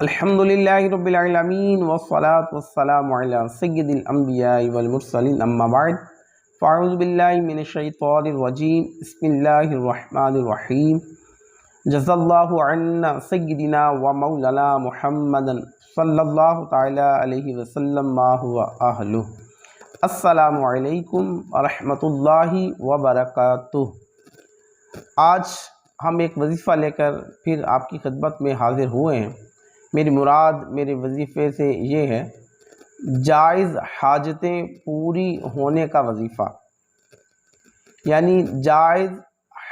الحمدللہ رب العالمین والصلاة والسلام علی سید الانبیاء والمرسلین اما بعد فاعوذ باللہ من الشیطان الرجیم بسم اللہ الرحمن الرحیم جزا اللہ عنا سیدنا و مولانا محمد صلی اللہ تعالی علیہ وسلم ما هو اہلہ۔ السلام علیکم ورحمۃ اللہ وبرکاتہ۔ آج ہم ایک وظیفہ لے کر پھر آپ کی خدمت میں حاضر ہوئے ہیں۔ میری مراد میرے وظیفے سے یہ ہے جائز حاجتیں پوری ہونے کا وظیفہ، یعنی جائز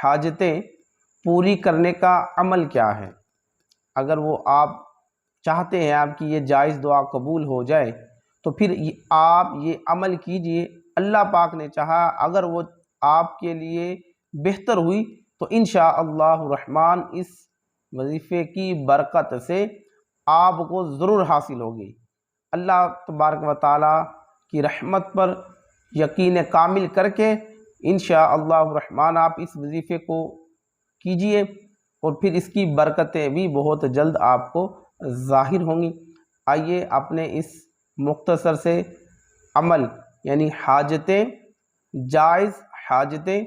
حاجتیں پوری کرنے کا عمل کیا ہے۔ اگر وہ آپ چاہتے ہیں آپ کی یہ جائز دعا قبول ہو جائے تو پھر آپ یہ عمل کیجئے۔ اللہ پاک نے چاہا اگر وہ آپ کے لیے بہتر ہوئی تو انشاءاللہ الرحمن اس وظیفے کی برکت سے آپ کو ضرور حاصل ہوگی۔ اللہ تبارک و تعالیٰ کی رحمت پر یقین کامل کر کے انشاءاللہ الرحمن آپ اس وظیفے کو کیجئے اور پھر اس کی برکتیں بھی بہت جلد آپ کو ظاہر ہوں گی۔ آئیے اپنے اس مختصر سے عمل یعنی حاجتیں، جائز حاجتیں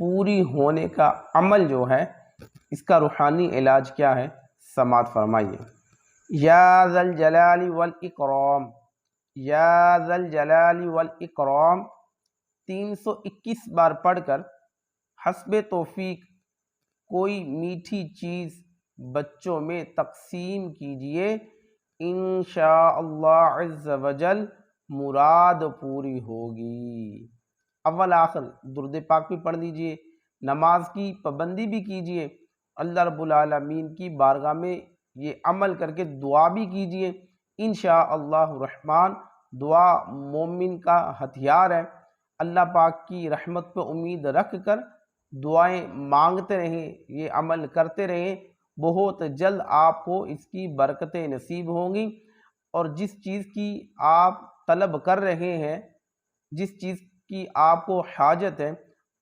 پوری ہونے کا عمل جو ہے اس کا روحانی علاج کیا ہے سماعت فرمائیے۔ یا ذا الجلال والاکرام، یا ذا الجلال والاکرام 321 بار پڑھ کر حسب توفیق کوئی میٹھی چیز بچوں میں تقسیم کیجئے، انشاءاللہ عز وجل مراد پوری ہوگی۔ اول آخر درود پاک بھی پڑھ لیجئے، نماز کی پابندی بھی کیجئے، اللہ رب العالمین کی بارگاہ میں یہ عمل کر کے دعا بھی کیجئے۔ انشاءاللہ الرحمن دعا مومن کا ہتھیار ہے۔ اللہ پاک کی رحمت پہ امید رکھ کر دعائیں مانگتے رہیں، یہ عمل کرتے رہیں، بہت جلد آپ کو اس کی برکتیں نصیب ہوں گی۔ اور جس چیز کی آپ طلب کر رہے ہیں، جس چیز کی آپ کو حاجت ہے،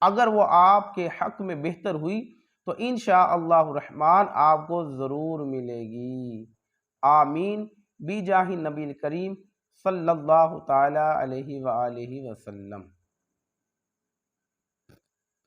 اگر وہ آپ کے حق میں بہتر ہوئی تو انشاءاللہ الرحمن آپ کو ضرور ملے گی۔ آمین بجاہ نبی کریم صلی اللہ تعالی علیہ وآلہ وسلم۔